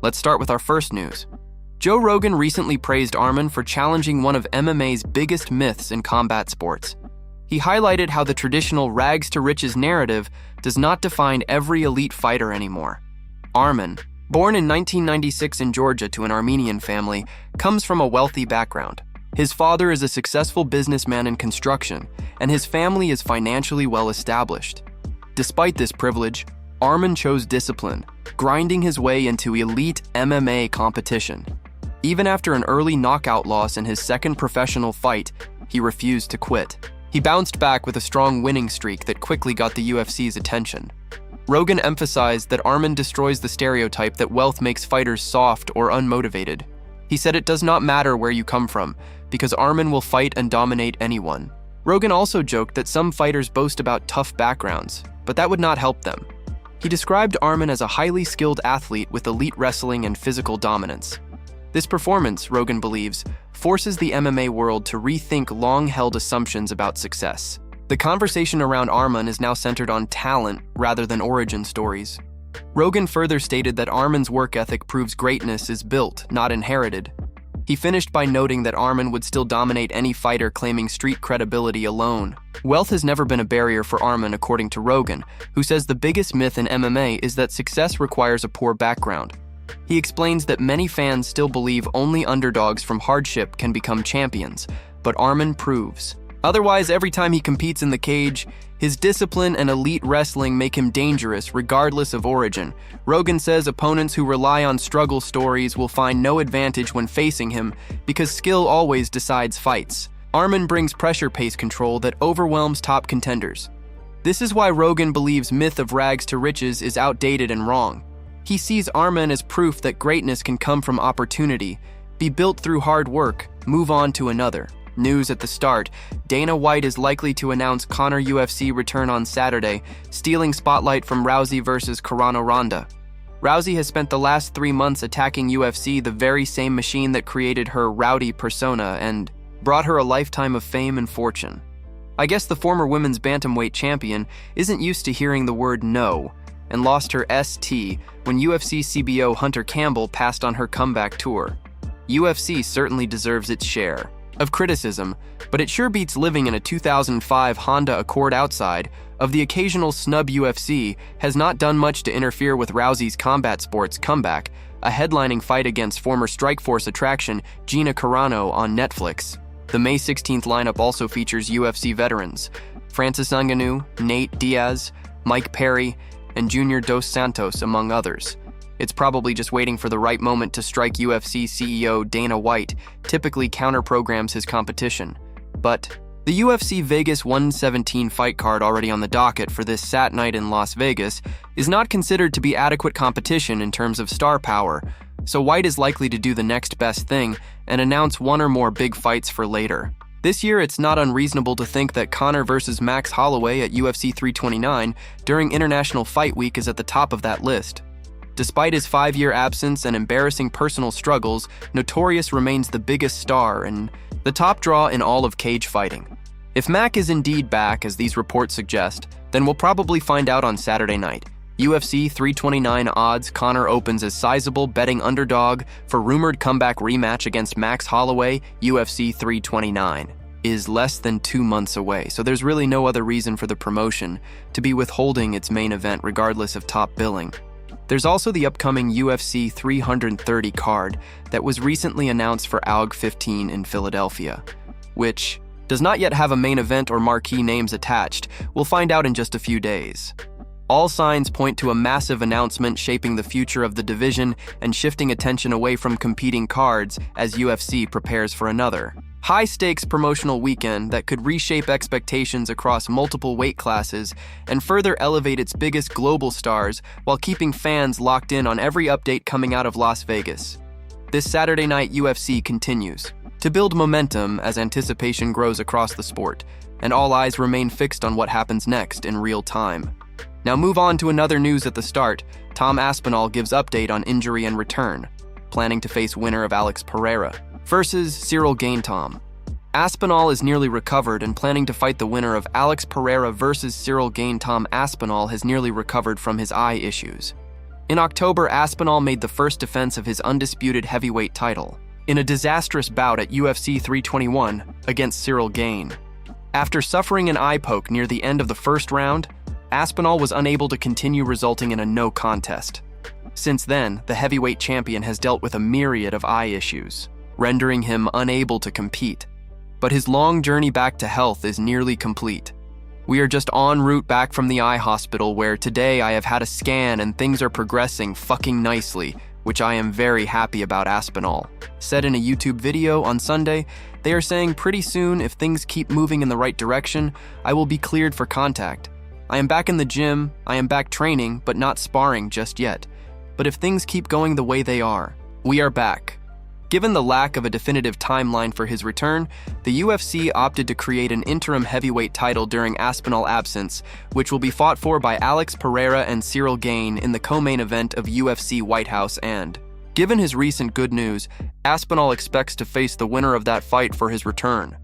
Let's start with our first news. Joe Rogan recently praised Arman for challenging one of MMA's biggest myths in combat sports. He highlighted how the traditional rags to riches narrative does not define every elite fighter anymore. Arman, born in 1996 in Georgia to an Armenian family, comes from a wealthy background. His father is a successful businessman in construction, and his family is financially well established. Despite this privilege, Arman chose discipline, grinding his way into elite MMA competition. Even after an early knockout loss in his second professional fight, he refused to quit. He bounced back with a strong winning streak that quickly got the UFC's attention. Rogan emphasized that Arman destroys the stereotype that wealth makes fighters soft or unmotivated. He said it does not matter where you come from, because Arman will fight and dominate anyone. Rogan also joked that some fighters boast about tough backgrounds, but that would not help them. He described Arman as a highly skilled athlete with elite wrestling and physical dominance. This performance, Rogan believes, forces the MMA world to rethink long-held assumptions about success. The conversation around Arman is now centered on talent rather than origin stories. Rogan further stated that Arman's work ethic proves greatness is built, not inherited. He finished by noting that Arman would still dominate any fighter claiming street credibility alone. Wealth has never been a barrier for Arman, according to Rogan, who says the biggest myth in MMA is that success requires a poor background. He explains that many fans still believe only underdogs from hardship can become champions, but Arman proves. Otherwise, every time he competes in the cage, his discipline and elite wrestling make him dangerous regardless of origin. Rogan says opponents who rely on struggle stories will find no advantage when facing him because skill always decides fights. Arman brings pressure pace control that overwhelms top contenders. This is why Rogan believes myth of rags to riches is outdated and wrong. He sees Arman as proof that greatness can come from opportunity, be built through hard work, move on to another. News at the start: Dana White is likely to announce Conor UFC return on Saturday, stealing spotlight from Rousey versus Carano Ronda. Rousey has spent the last 3 months attacking UFC, the very same machine that created her rowdy persona and brought her a lifetime of fame and fortune. I guess the former women's bantamweight champion isn't used to hearing the word no, and lost her ST when UFC CBO Hunter Campbell passed on her comeback tour. UFC certainly deserves its share of criticism, but it sure beats living in a 2005 Honda Accord outside of the occasional snub. UFC has not done much to interfere with Rousey's combat sports comeback, a headlining fight against former Strikeforce attraction Gina Carano on Netflix. The May 16th lineup also features UFC veterans Francis Ngannou, Nate Diaz, Mike Perry, and Junior Dos Santos, among others. It's probably just waiting for the right moment to strike. UFC CEO Dana White typically counter-programs his competition. But the UFC Vegas 117 fight card already on the docket for this Sat night in Las Vegas is not considered to be adequate competition in terms of star power, so White is likely to do the next best thing and announce one or more big fights for later. This year, it's not unreasonable to think that Conor versus Max Holloway at UFC 329 during International Fight Week is at the top of that list. Despite his 5-year absence and embarrassing personal struggles, Notorious remains the biggest star and the top draw in all of cage fighting. If Mac is indeed back, as these reports suggest, then we'll probably find out on Saturday night. UFC 329 odds Conor opens as sizable betting underdog for rumored comeback rematch against Max Holloway. UFC 329 is less than 2 months away, so there's really no other reason for the promotion to be withholding its main event regardless of top billing. There's also the upcoming UFC 330 card that was recently announced for AUG 15 in Philadelphia, which does not yet have a main event or marquee names attached. We'll find out in just a few days. All signs point to a massive announcement shaping the future of the division and shifting attention away from competing cards as UFC prepares for another high-stakes promotional weekend that could reshape expectations across multiple weight classes and further elevate its biggest global stars while keeping fans locked in on every update coming out of Las Vegas. This Saturday night UFC continues to build momentum as anticipation grows across the sport, and all eyes remain fixed on what happens next in real time. Now move on to another news at the start. Tom Aspinall gives update on injury and return, planning to face winner of Alex Pereira versus Cyril Gaintom. Aspinall is nearly recovered and planning to fight the winner of Alex Pereira versus Cyril Gane. Tom Aspinall has nearly recovered from his eye issues. In October, Aspinall made the first defense of his undisputed heavyweight title in a disastrous bout at UFC 321 against Cyril Gane. After suffering an eye poke near the end of the first round, Aspinall was unable to continue, resulting in a no contest. Since then, the heavyweight champion has dealt with a myriad of eye issues, rendering him unable to compete. But his long journey back to health is nearly complete. We are just en route back from the eye hospital, where today I have had a scan and things are progressing fucking nicely, which I am very happy about, Aspinall said in a YouTube video on Sunday. They are saying pretty soon, if things keep moving in the right direction, I will be cleared for contact. I am back in the gym, I am back training, but not sparring just yet. But if things keep going the way they are, we are back. Given the lack of a definitive timeline for his return, the UFC opted to create an interim heavyweight title during Aspinall's absence, which will be fought for by Alex Pereira and Cyril Gane in the co-main event of UFC White House. And, given his recent good news, Aspinall expects to face the winner of that fight for his return.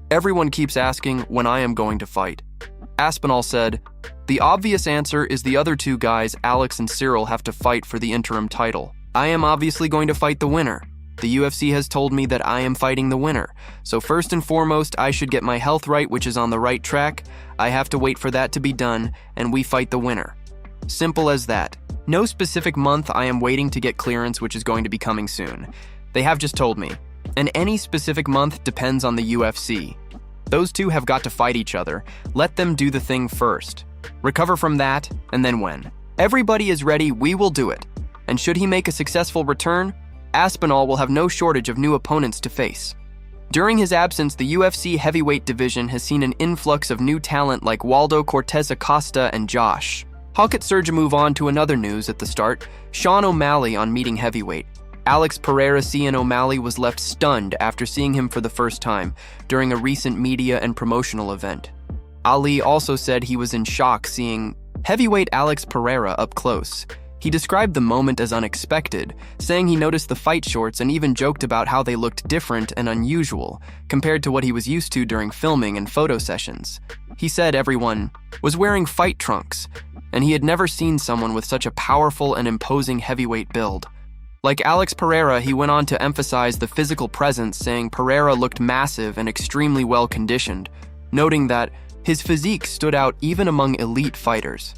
Everyone keeps asking when I am going to fight. Aspinall said, "The obvious answer is the other two guys, Alex and Cyril, have to fight for the interim title. I am obviously going to fight the winner. The UFC has told me that I am fighting the winner, so first and foremost, I should get my health right, which is on the right track. I have to wait for that to be done, and we fight the winner. Simple as that. No specific month. I am waiting to get clearance, which is going to be coming soon. They have just told me. And any specific month depends on the UFC. Those two have got to fight each other. Let them do the thing first. Recover from that, and then when everybody is ready, we will do it. And should he make a successful return, Aspinall will have no shortage of new opponents to face." During his absence, the UFC heavyweight division has seen an influx of new talent like Waldo Cortez Acosta and Josh Hawkett. Surge move on to another news at the start. Sean O'Malley on meeting heavyweight. Alex Pereira and O'Malley was left stunned after seeing him for the first time during a recent media and promotional event. Ali also said he was in shock seeing heavyweight Alex Pereira up close. He described the moment as unexpected, saying he noticed the fight shorts and even joked about how they looked different and unusual compared to what he was used to during filming and photo sessions. He said everyone was wearing fight trunks, and he had never seen someone with such a powerful and imposing heavyweight build. Like Alex Pereira, he went on to emphasize the physical presence, saying Pereira looked massive and extremely well conditioned, noting that his physique stood out even among elite fighters.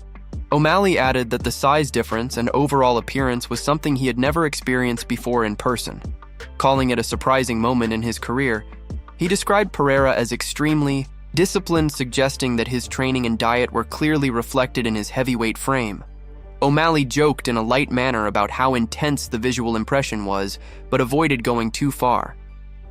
O'Malley added that the size difference and overall appearance was something he had never experienced before in person, calling it a surprising moment in his career. He described Pereira as extremely disciplined, suggesting that his training and diet were clearly reflected in his heavyweight frame. O'Malley joked in a light manner about how intense the visual impression was, but avoided going too far.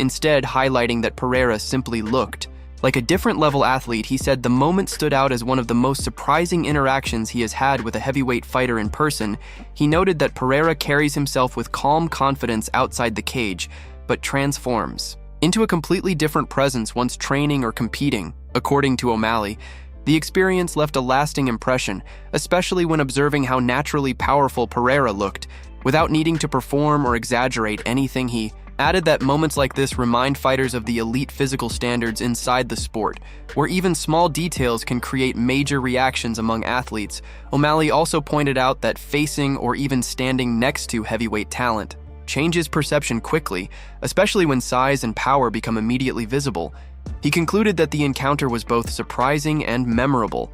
Instead, highlighting that Pereira simply looked like a different level athlete. He said the moment stood out as one of the most surprising interactions he has had with a heavyweight fighter in person. He noted that Pereira carries himself with calm confidence outside the cage, but transforms into a completely different presence once training or competing. According to O'Malley, the experience left a lasting impression, especially when observing how naturally powerful Pereira looked, without needing to perform or exaggerate anything. He added that moments like this remind fighters of the elite physical standards inside the sport, where even small details can create major reactions among athletes. O'Malley also pointed out that facing or even standing next to heavyweight talent changes perception quickly, especially when size and power become immediately visible. He concluded that the encounter was both surprising and memorable,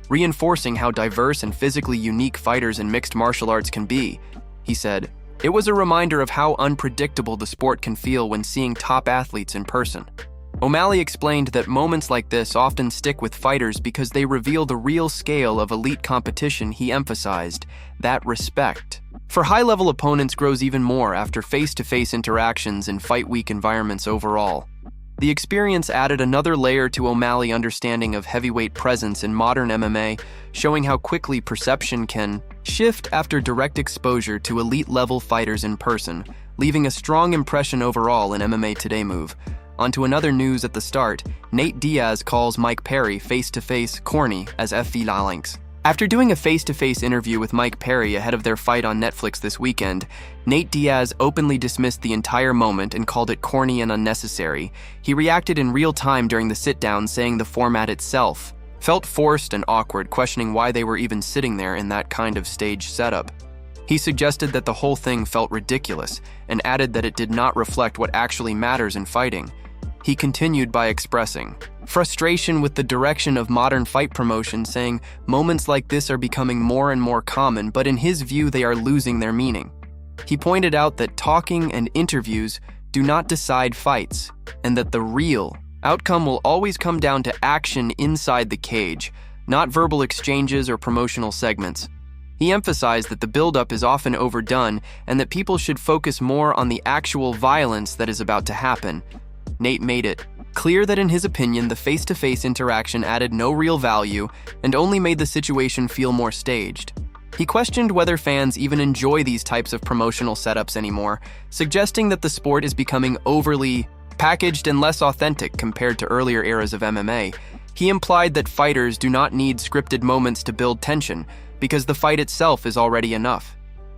reinforcing how diverse and physically unique fighters in mixed martial arts can be. He said, "It was a reminder of how unpredictable the sport can feel when seeing top athletes in person." O'Malley explained that moments like this often stick with fighters because they reveal the real scale of elite competition. He emphasized that respect for high-level opponents grows even more after face-to-face interactions in fight-week environments overall. The experience added another layer to O'Malley's understanding of heavyweight presence in modern MMA, showing how quickly perception can shift after direct exposure to elite-level fighters in person, leaving a strong impression overall in MMA Today move. On to another news at the start. Nate Diaz calls Mike Perry face-to-face corny as FV Lalings. After doing a face-to-face interview with Mike Perry ahead of their fight on Netflix this weekend, Nate Diaz openly dismissed the entire moment and called it corny and unnecessary. He reacted in real time during the sit-down, saying the format itself felt forced and awkward, questioning why they were even sitting there in that kind of stage setup. He suggested that the whole thing felt ridiculous and added that it did not reflect what actually matters in fighting. He continued by expressing frustration with the direction of modern fight promotion, saying moments like this are becoming more and more common, but in his view they are losing their meaning. He pointed out that talking and interviews do not decide fights, and that the real outcome will always come down to action inside the cage, not verbal exchanges or promotional segments. He emphasized that the buildup is often overdone and that people should focus more on the actual violence that is about to happen. Nate made it clear that in his opinion, the face-to-face interaction added no real value and only made the situation feel more staged. He questioned whether fans even enjoy these types of promotional setups anymore, suggesting that the sport is becoming overly packaged and less authentic compared to earlier eras of MMA. He implied that fighters do not need scripted moments to build tension, because the fight itself is already enough.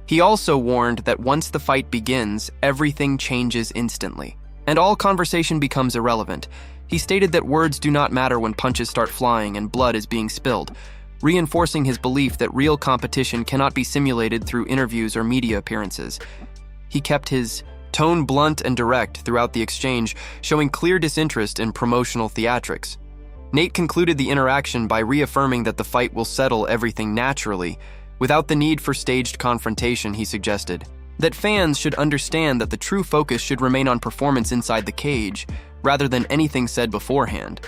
He also warned that once the fight begins, everything changes instantly, and all conversation becomes irrelevant. He stated that words do not matter when punches start flying and blood is being spilled, reinforcing his belief that real competition cannot be simulated through interviews or media appearances. He kept his tone blunt and direct throughout the exchange, showing clear disinterest in promotional theatrics. Nate concluded the interaction by reaffirming that the fight will settle everything naturally, without the need for staged confrontation. He suggested that fans should understand that the true focus should remain on performance inside the cage, rather than anything said beforehand.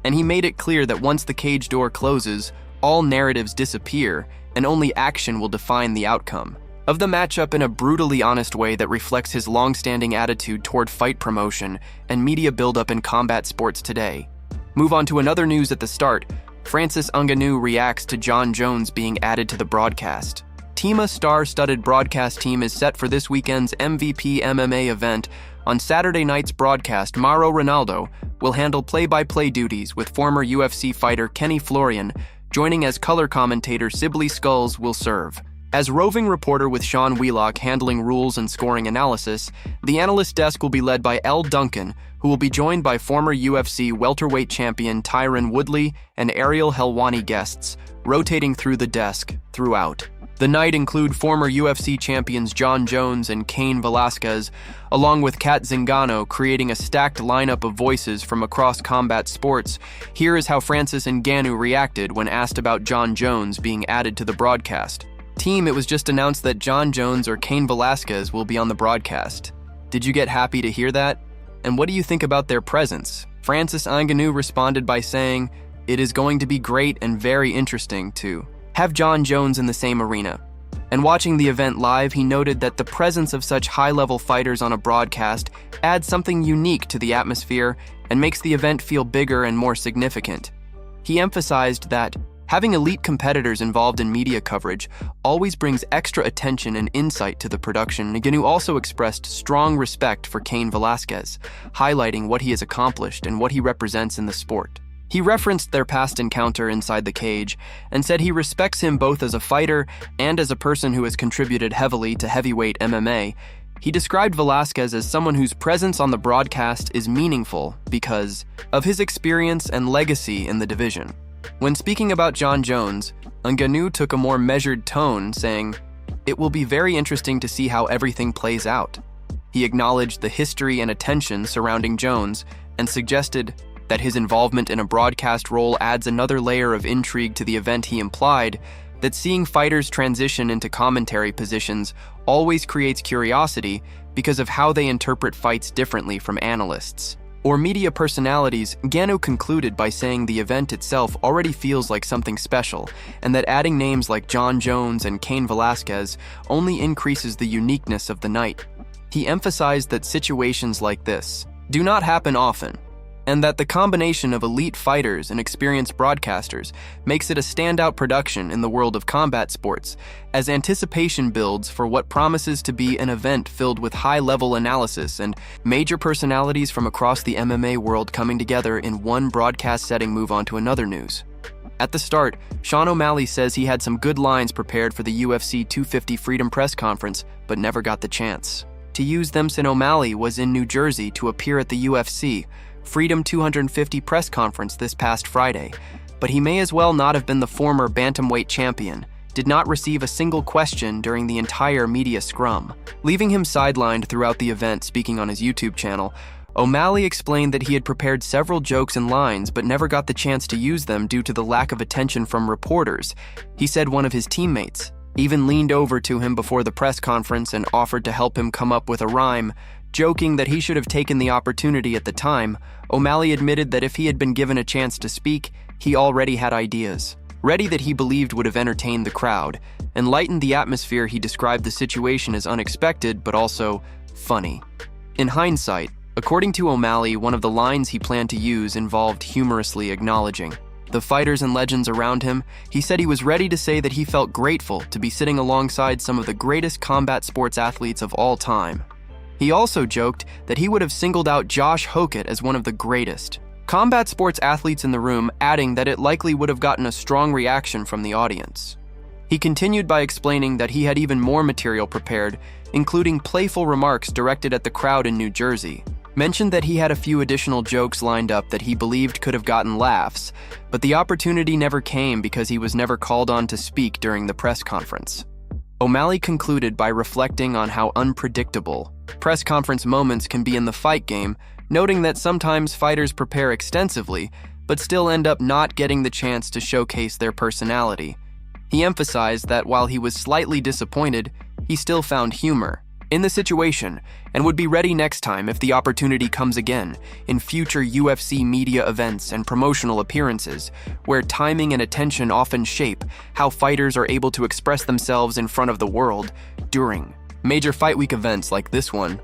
And he made it clear that once the cage door closes, all narratives disappear, and only action will define the outcome of the matchup in a brutally honest way that reflects his long-standing attitude toward fight promotion and media buildup in combat sports today. Move on to another news at the start. Francis Ngannou reacts to Jon Jones being added to the broadcast. Tima's star-studded broadcast team is set for this weekend's MVP MMA event. On Saturday night's broadcast, Mauro Ronaldo will handle play-by-play duties, with former UFC fighter Kenny Florian joining as color commentator. Sibley Skulls will serve as roving reporter, with Sean Wheelock handling rules and scoring analysis. The analyst desk will be led by L. Duncan, who will be joined by former UFC welterweight champion Tyron Woodley and Ariel Helwani guests, rotating through the desk throughout. The night include former UFC champions Jon Jones and Cain Velasquez, along with Kat Zingano, creating a stacked lineup of voices from across combat sports. Here is how Francis Ngannou reacted when asked about Jon Jones being added to the broadcast. Team, it was just announced that Jon Jones or Cain Velasquez will be on the broadcast. Did you get happy to hear that? And what do you think about their presence? Francis Ngannou responded by saying, "It is going to be great and very interesting to have Jon Jones in the same arena." And watching the event live, he noted that the presence of such high-level fighters on a broadcast adds something unique to the atmosphere and makes the event feel bigger and more significant. He emphasized that having elite competitors involved in media coverage always brings extra attention and insight to the production. Ngannou also expressed strong respect for Cain Velasquez, highlighting what he has accomplished and what he represents in the sport. He referenced their past encounter inside the cage and said he respects him both as a fighter and as a person who has contributed heavily to heavyweight MMA. He described Velasquez as someone whose presence on the broadcast is meaningful because of his experience and legacy in the division. When speaking about Jon Jones, Ngannou took a more measured tone, saying, "It will be very interesting to see how everything plays out." He acknowledged the history and attention surrounding Jones and suggested that his involvement in a broadcast role adds another layer of intrigue to the event. He implied that seeing fighters transition into commentary positions always creates curiosity because of how they interpret fights differently from analysts or media personalities. Ngannou concluded by saying the event itself already feels like something special, and that adding names like Jon Jones and Cain Velasquez only increases the uniqueness of the night. He emphasized that situations like this do not happen often, and that the combination of elite fighters and experienced broadcasters makes it a standout production in the world of combat sports, as anticipation builds for what promises to be an event filled with high-level analysis and major personalities from across the MMA world coming together in one broadcast setting. Move on to another news. At the start, Sean O'Malley says he had some good lines prepared for the UFC 250 Freedom press conference, but never got the chance to use them since O'Malley was in New Jersey to appear at the UFC Freedom 250 press conference this past Friday. But he may as well not have been the former bantamweight champion, did not receive a single question during the entire media scrum. Leaving him sidelined throughout the event speaking on his YouTube channel, O'Malley explained that he had prepared several jokes and lines but never got the chance to use them due to the lack of attention from reporters. He said one of his teammates even leaned over to him before the press conference and offered to help him come up with a rhyme. Joking that he should have taken the opportunity at the time, O'Malley admitted that if he had been given a chance to speak, he already had ideas ready that he believed would have entertained the crowd and lightened the atmosphere. He described the situation as unexpected but also funny. In hindsight, according to O'Malley, one of the lines he planned to use involved humorously acknowledging the fighters and legends around him. He said he was ready to say that he felt grateful to be sitting alongside some of the greatest combat sports athletes of all time. He also joked that he would have singled out Josh Hokett as one of the greatest combat sports athletes in the room, adding that it likely would have gotten a strong reaction from the audience. He continued by explaining that he had even more material prepared, including playful remarks directed at the crowd in New Jersey. Mentioned that he had a few additional jokes lined up that he believed could have gotten laughs, but the opportunity never came because he was never called on to speak during the press conference. O'Malley concluded by reflecting on how unpredictable press conference moments can be in the fight game, noting that sometimes fighters prepare extensively, but still end up not getting the chance to showcase their personality. He emphasized that while he was slightly disappointed, he still found humor in the situation and would be ready next time if the opportunity comes again in future UFC media events and promotional appearances, where timing and attention often shape how fighters are able to express themselves in front of the world during major fight week events like this one.